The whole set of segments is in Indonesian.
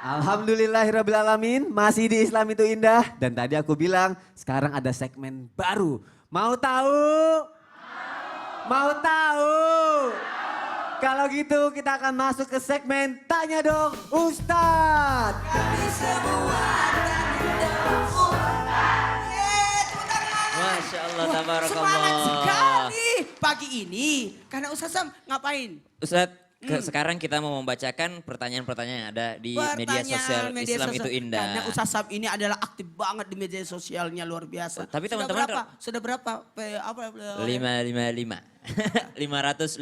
Alhamdulillahirrabbilalamin, masih di Islam itu indah. Dan tadi aku bilang sekarang ada segmen baru. Mau tahu? Mau tahu? Kalau gitu kita akan masuk ke segmen Tanya Dong Ustadz. Kami semua tanya dong Ustadz. Masya Allah, tabarakallah. Semangat sekali pagi ini. Karena Ustadz Sam ngapain? Ustadz, sekarang kita mau membacakan pertanyaan-pertanyaan yang ada di media sosial Islam itu indah. Karena Ustadz Sam ini adalah aktif banget di media sosialnya, luar biasa. Tapi teman-teman sudah berapa? 555.000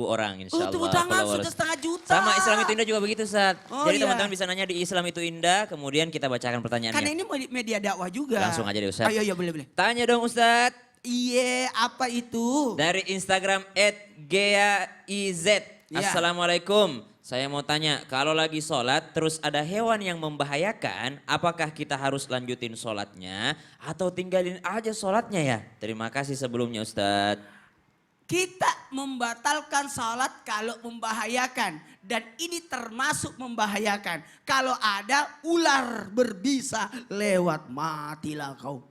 orang insya Allah. Tepuk tangan sudah 1,5 juta. Sama Islam itu indah juga begitu Ustadz. Oh, jadi iya. teman-teman bisa nanya di Islam itu indah, kemudian kita bacakan pertannyaannya. Karena ini media dakwah juga. Langsung aja deh Ustadz. Ayo boleh. Tanya dong Ustadz. Iya, apa itu? Dari Instagram @geaiz. Ya. Assalamualaikum. Saya mau tanya, kalau lagi sholat terus ada hewan yang membahayakan, apakah kita harus lanjutin sholatnya atau tinggalin aja sholatnya ya? Terima kasih sebelumnya Ustadz. Kita membatalkan salat kalau membahayakan. Dan ini termasuk membahayakan. Kalau ada ular berbisa lewat, matilah kau.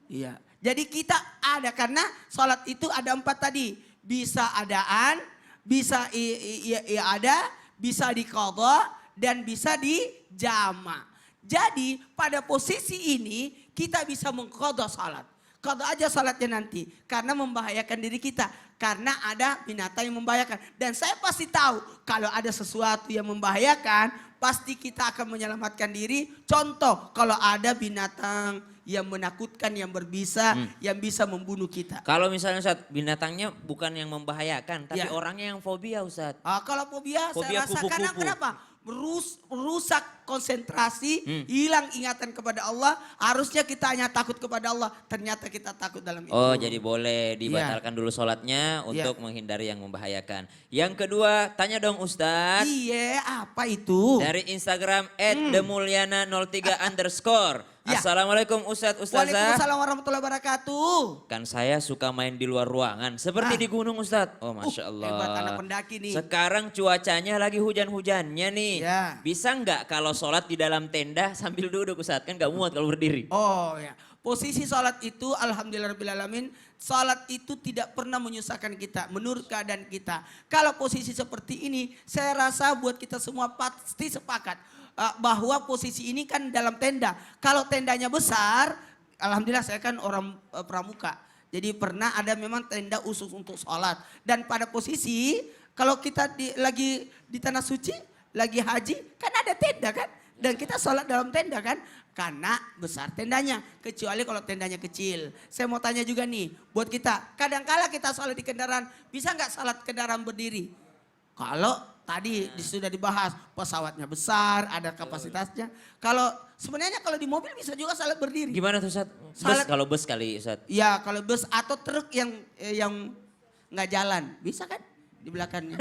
Iya. Jadi kita ada, karena salat itu ada 4 tadi. Bisa adaan, bisa ada, bisa diqadha, dan bisa dijama'. Jadi pada posisi ini kita bisa mengqadha salat. Qadha aja salatnya nanti. Karena membahayakan diri kita. Karena ada binatang yang membahayakan. Dan saya pasti tahu kalau ada sesuatu yang membahayakan, pasti kita akan menyelamatkan diri. Contoh, kalau ada binatang yang menakutkan, yang berbisa, yang bisa membunuh kita. Kalau misalnya Ustadz, binatangnya bukan yang membahayakan, tapi Ya. orangnya yang fobia Ustadz. Kalau fobia saya rasa kupu-kupu. karena kenapa? Merusak konsentrasi, hilang ingatan kepada Allah. Harusnya kita hanya takut kepada Allah. Ternyata kita takut dalam itu. Oh, jadi boleh dibatalkan dulu sholatnya untuk menghindari yang membahayakan. Yang kedua, tanya dong Ustadz. Iya, apa itu? Dari Instagram @demulyana03_. Ya. Assalamualaikum Ustadz, Ustazah. Waalaikumsalam warahmatullahi wabarakatuh. Kan saya suka main di luar ruangan, seperti di gunung Ustadz. Oh Masya Allah. Hebat anak pendaki nih. Sekarang cuacanya lagi hujan-hujannya nih. Ya. Bisa nggak kalau sholat di dalam tenda sambil duduk Ustadz? Kan nggak muat kalau berdiri. Oh ya, posisi sholat itu alhamdulillahirrahmanirrahim, sholat itu tidak pernah menyusahkan kita menurut keadaan kita. Kalau posisi seperti ini, saya rasa buat kita semua pasti sepakat bahwa posisi ini kan dalam tenda. Kalau tendanya besar, alhamdulillah saya kan orang pramuka. Jadi pernah ada memang tenda khusus untuk sholat. Dan pada posisi kalau kita lagi di tanah suci, lagi haji, kan ada tenda kan. Dan kita sholat dalam tenda kan. Karena besar tendanya. Kecuali kalau tendanya kecil. Saya mau tanya juga nih buat kita. Kadangkala kita sholat di kendaraan. Bisa nggak sholat kendaraan berdiri? Kalau tadi sudah dibahas pesawatnya besar, ada kapasitasnya. Kalau sebenarnya kalau di mobil bisa juga sholat berdiri. Gimana tuh Ustadz? Kalau bus kali Ustadz. Ya kalau bus atau truk yang nggak jalan. Bisa kan? Di belakangnya.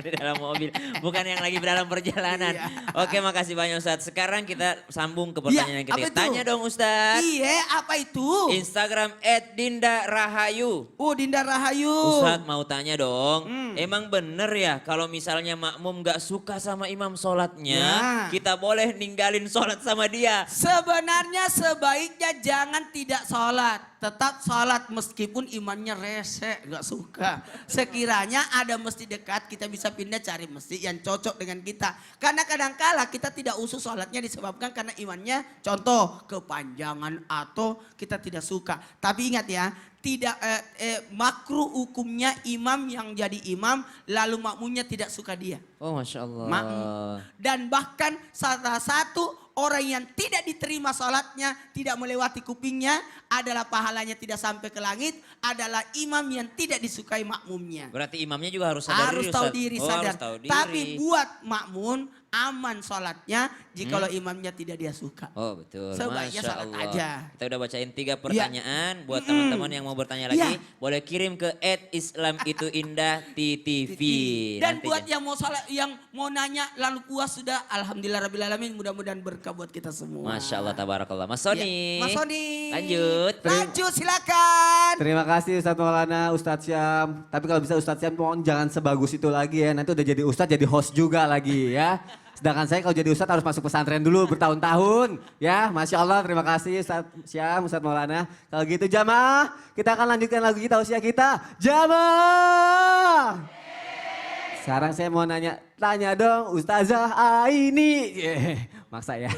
Di dalam mobil, bukan yang lagi dalam perjalanan. Iya. Oke, makasih banyak Ustadz. Sekarang kita sambung ke pertanyaan yang ketiga. apa itu? Tanya dong Ustadz. Iya, apa itu? Instagram @dinda_rahayu. Dinda Rahayu. Ustadz mau tanya dong, emang bener ya kalau misalnya makmum gak suka sama imam sholatnya, Ya. kita boleh ninggalin sholat sama dia? Sebenarnya sebaiknya jangan tidak sholat. Tetap sholat meskipun imannya rese, gak suka. Sekiranya ada masjid dekat, kita bisa pindah cari masjid yang cocok dengan kita. Karena kadangkala kita tidak usul sholatnya disebabkan karena imannya contoh kepanjangan atau kita tidak suka. Tapi ingat ya, tidak makruh hukumnya imam yang jadi imam lalu makmumnya tidak suka dia. Oh Masya Allah. Dan bahkan salah satu orang yang tidak diterima sholatnya, tidak melewati kupingnya adalah pahalanya tidak sampai ke langit, adalah imam yang tidak disukai makmumnya. Berarti imamnya juga harus sadar Harus diri tahu Ustadz. diri, Oh, sadar. harus tahu diri. Tapi buat makmum aman sholatnya jikalau imamnya tidak dia suka. Oh betul, Sebaiknya Masya sholat Allah. aja. Kita udah bacain 3 pertanyaan. Buat teman-teman yang mau bertanya lagi, boleh kirim ke @islamittuindah_tv. Dan Nanti buat yang mau sholat, yang mau nanya lalu puas sudah, alhamdulillah rabbil alamin, mudah-mudahan berkah buat kita semua. Masya Allah, tabarakallah. Mas Sony. Mas Sony. Lanjut. Lanjut silakan. Terima kasih Ustadz Maulana, Ustadz Syam. Tapi kalau bisa Ustadz Syam mohon jangan sebagus itu lagi ya. Nanti udah jadi Ustadz jadi host juga lagi ya. Sedangkan saya kalau jadi Ustadz harus masuk pesantren dulu bertahun-tahun. Ya, Masya Allah, terima kasih Ustadz Syam, Ustadz Maulana. Kalau gitu jamaah, kita akan lanjutkan lagu kita, usia kita. Jamaah! Sekarang saya mau tanya dong Ustazah Aini. Maksa ya.